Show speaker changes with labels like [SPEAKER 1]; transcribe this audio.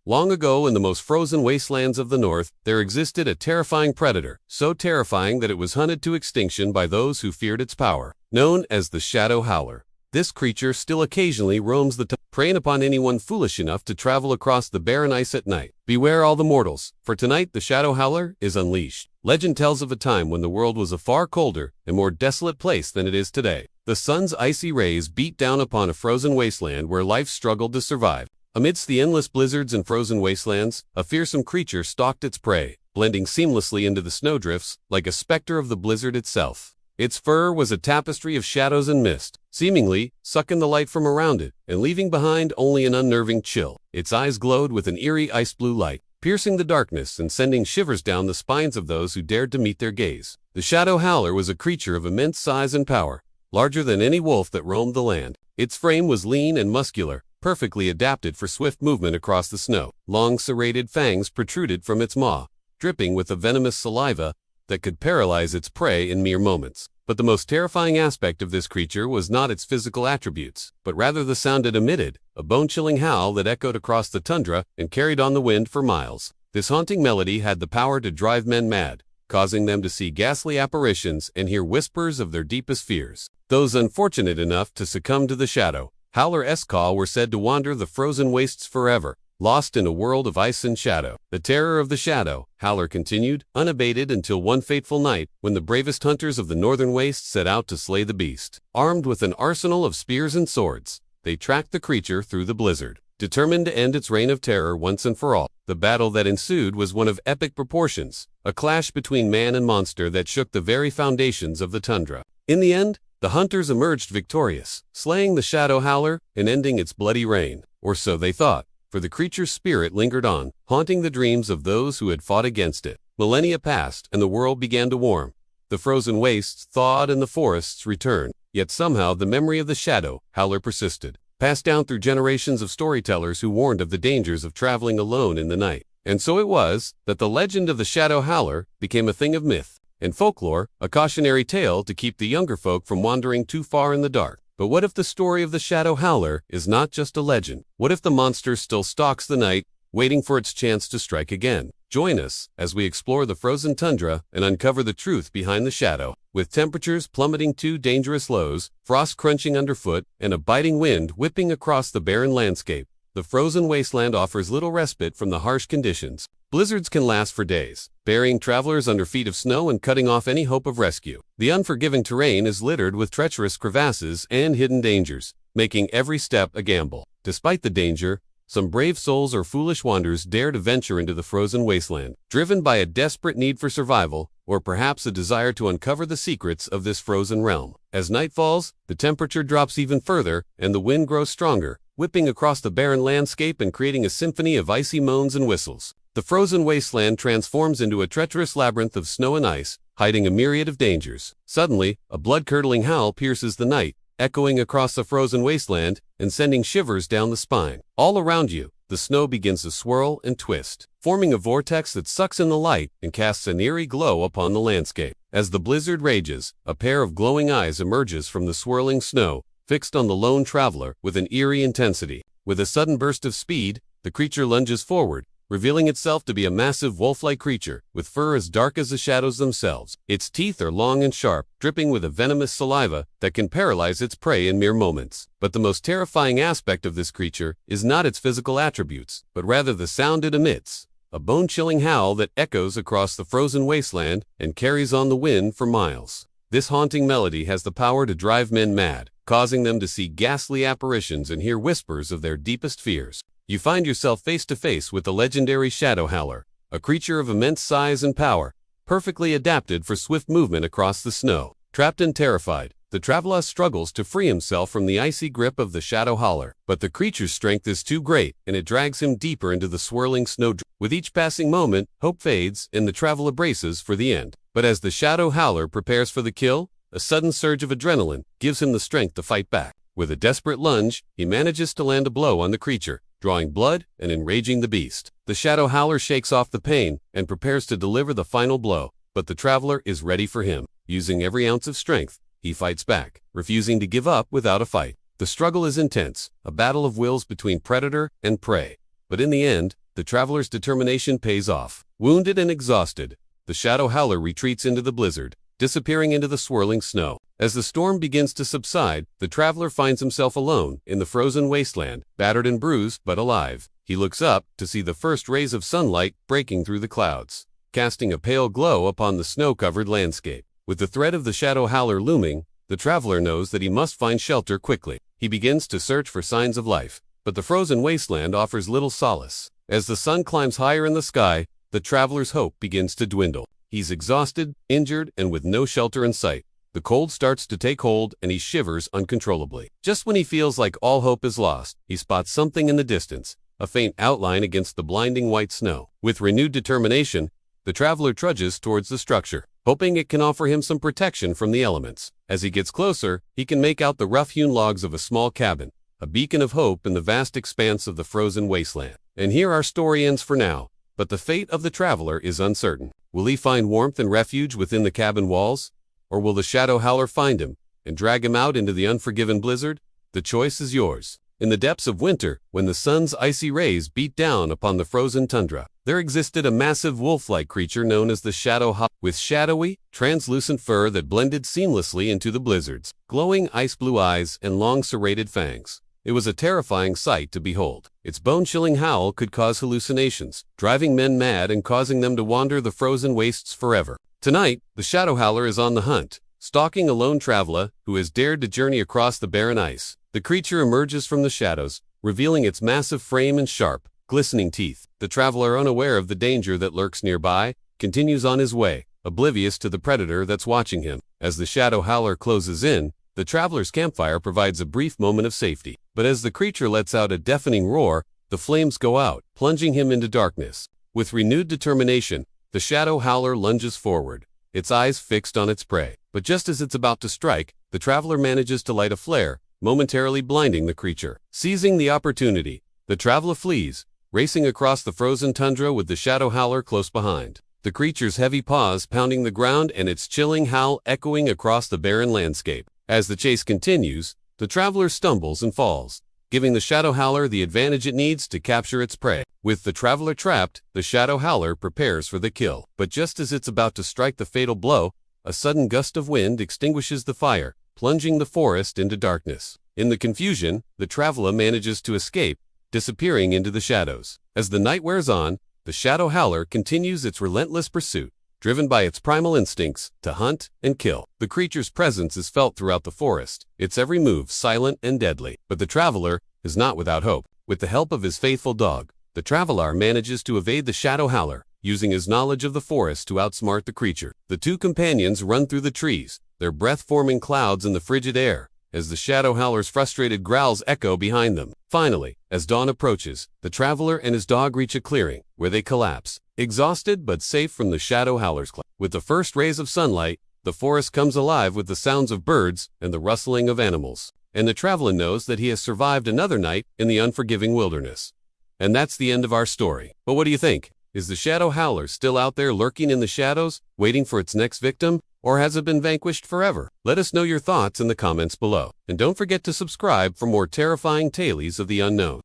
[SPEAKER 1] Long ago in the most frozen wastelands of the north, there existed a terrifying predator, so terrifying that it was hunted to extinction by those who feared its power. Known as the Shadow Howler, this creature still occasionally roams the preying upon anyone foolish enough to travel across the barren ice at night. Beware all the mortals, for tonight the Shadow Howler is unleashed. Legend tells of a time when the world was a far colder and more desolate place than it is today. The sun's icy rays beat down upon a frozen wasteland where life struggled to survive. Amidst the endless blizzards and frozen wastelands, a fearsome creature stalked its prey, blending seamlessly into the snowdrifts like a specter of the blizzard itself. Its fur was a tapestry of shadows and mist, seemingly sucking the light from around it and leaving behind only an unnerving chill. Its eyes glowed with an eerie ice-blue light, piercing the darkness and sending shivers down the spines of those who dared to meet their gaze. The Shadow Howler was a creature of immense size and power, larger than any wolf that roamed the land. Its frame was lean and muscular, perfectly adapted for swift movement across the snow. Long serrated fangs protruded from its maw, dripping with a venomous saliva that could paralyze its prey in mere moments. But the most terrifying aspect of this creature was not its physical attributes, but rather the sound it emitted, a bone-chilling howl that echoed across the tundra and carried on the wind for miles. This haunting melody had the power to drive men mad, causing them to see ghastly apparitions and hear whispers of their deepest fears. Those unfortunate enough to succumb to the Shadow Howler's call were said to wander the frozen wastes forever, lost in a world of ice and shadow. The terror of the Shadow Howler continued, unabated until one fateful night when the bravest hunters of the northern wastes set out to slay the beast. Armed with an arsenal of spears and swords, they tracked the creature through the blizzard, determined to end its reign of terror once and for all. The battle that ensued was one of epic proportions, a clash between man and monster that shook the very foundations of the tundra. In the end, the hunters emerged victorious, slaying the Shadow Howler and ending its bloody reign. Or so they thought, for the creature's spirit lingered on, haunting the dreams of those who had fought against it. Millennia passed, and the world began to warm. The frozen wastes thawed and the forests returned, yet somehow the memory of the Shadow Howler persisted, passed down through generations of storytellers who warned of the dangers of traveling alone in the night. And so it was that the legend of the Shadow Howler became a thing of myth and folklore, a cautionary tale to keep the younger folk from wandering too far in the dark. But what if the story of the Shadow Howler is not just a legend? What if the monster still stalks the night, waiting for its chance to strike again? Join us as we explore the frozen tundra and uncover the truth behind the shadow. With temperatures plummeting to dangerous lows, frost crunching underfoot, and a biting wind whipping across the barren landscape, the frozen wasteland offers little respite from the harsh conditions. Blizzards can last for days, burying travelers under feet of snow and cutting off any hope of rescue. The unforgiving terrain is littered with treacherous crevasses and hidden dangers, making every step a gamble. Despite the danger, some brave souls or foolish wanderers dare to venture into the frozen wasteland, driven by a desperate need for survival, or perhaps a desire to uncover the secrets of this frozen realm. As night falls, the temperature drops even further, and the wind grows stronger, whipping across the barren landscape and creating a symphony of icy moans and whistles. The frozen wasteland transforms into a treacherous labyrinth of snow and ice, hiding a myriad of dangers. Suddenly, a blood-curdling howl pierces the night, echoing across the frozen wasteland and sending shivers down the spine. All around you, the snow begins to swirl and twist, forming a vortex that sucks in the light and casts an eerie glow upon the landscape. As the blizzard rages, a pair of glowing eyes emerges from the swirling snow, fixed on the lone traveler with an eerie intensity. With a sudden burst of speed, the creature lunges forward, revealing itself to be a massive wolf-like creature with fur as dark as the shadows themselves. Its teeth are long and sharp, dripping with a venomous saliva that can paralyze its prey in mere moments. But the most terrifying aspect of this creature is not its physical attributes, but rather the sound it emits, a bone-chilling howl that echoes across the frozen wasteland and carries on the wind for miles. This haunting melody has the power to drive men mad, causing them to see ghastly apparitions and hear whispers of their deepest fears. You find yourself face to face with the legendary Shadow Howler, a creature of immense size and power, perfectly adapted for swift movement across the snow. Trapped and terrified, the traveler struggles to free himself from the icy grip of the Shadow Howler, but the creature's strength is too great, and it drags him deeper into the swirling snow. With each passing moment, hope fades, and the traveler braces for the end. But as the Shadow Howler prepares for the kill, a sudden surge of adrenaline gives him the strength to fight back. With a desperate lunge, he manages to land a blow on the creature, drawing blood and enraging the beast. The Shadow Howler shakes off the pain and prepares to deliver the final blow, but the traveler is ready for him. Using every ounce of strength, he fights back, refusing to give up without a fight. The struggle is intense, a battle of wills between predator and prey. But in the end, the traveler's determination pays off. Wounded and exhausted, the Shadow Howler retreats into the blizzard, disappearing into the swirling snow. As the storm begins to subside, the traveler finds himself alone in the frozen wasteland, battered and bruised but alive. He looks up to see the first rays of sunlight breaking through the clouds, casting a pale glow upon the snow-covered landscape. With the threat of the Shadow Howler looming, the traveler knows that he must find shelter quickly. He begins to search for signs of life, but the frozen wasteland offers little solace. As the sun climbs higher in the sky, the traveler's hope begins to dwindle. He's exhausted, injured, and with no shelter in sight. The cold starts to take hold and he shivers uncontrollably. Just when he feels like all hope is lost, he spots something in the distance, a faint outline against the blinding white snow. With renewed determination, the traveler trudges towards the structure, hoping it can offer him some protection from the elements. As he gets closer, he can make out the rough-hewn logs of a small cabin, a beacon of hope in the vast expanse of the frozen wasteland. And here our story ends for now, but the fate of the traveler is uncertain. Will he find warmth and refuge within the cabin walls? Or will the Shadow Howler find him and drag him out into the unforgiven blizzard? The choice is yours. In the depths of winter, when the sun's icy rays beat down upon the frozen tundra, there existed a massive wolf-like creature known as the Shadow Howler, with shadowy, translucent fur that blended seamlessly into the blizzards, glowing ice-blue eyes and long serrated fangs. It was a terrifying sight to behold. Its bone-chilling howl could cause hallucinations, driving men mad and causing them to wander the frozen wastes forever. Tonight, the Shadow Howler is on the hunt, stalking a lone traveler who has dared to journey across the barren ice. The creature emerges from the shadows, revealing its massive frame and sharp, glistening teeth. The traveler, unaware of the danger that lurks nearby, continues on his way, oblivious to the predator that's watching him. As the Shadow Howler closes in, the traveler's campfire provides a brief moment of safety. But as the creature lets out a deafening roar, the flames go out, plunging him into darkness. With renewed determination, the Shadow Howler lunges forward, its eyes fixed on its prey. But just as it's about to strike, the traveler manages to light a flare, momentarily blinding the creature. Seizing the opportunity, the traveler flees, racing across the frozen tundra with the Shadow Howler close behind. The creature's heavy paws pounding the ground and its chilling howl echoing across the barren landscape. As the chase continues, the traveler stumbles and falls, giving the Shadow Howler the advantage it needs to capture its prey. With the traveler trapped, the Shadow Howler prepares for the kill. But just as it's about to strike the fatal blow, a sudden gust of wind extinguishes the fire, plunging the forest into darkness. In the confusion, the traveler manages to escape, disappearing into the shadows. As the night wears on, the Shadow Howler continues its relentless pursuit, driven by its primal instincts to hunt and kill. The creature's presence is felt throughout the forest, its every move silent and deadly. But the traveler is not without hope. With the help of his faithful dog, the traveler manages to evade the Shadow Howler, using his knowledge of the forest to outsmart the creature. The two companions run through the trees, their breath forming clouds in the frigid air, as the Shadow Howler's frustrated growls echo behind them. Finally, as dawn approaches, the traveler and his dog reach a clearing, where they collapse, exhausted but safe from the Shadow Howler's claw. With the first rays of sunlight, the forest comes alive with the sounds of birds and the rustling of animals. And the traveler knows that he has survived another night in the unforgiving wilderness. And that's the end of our story. But what do you think? Is the Shadow Howler still out there lurking in the shadows, waiting for its next victim? Or has it been vanquished forever? Let us know your thoughts in the comments below. And don't forget to subscribe for more terrifying tales of the unknown.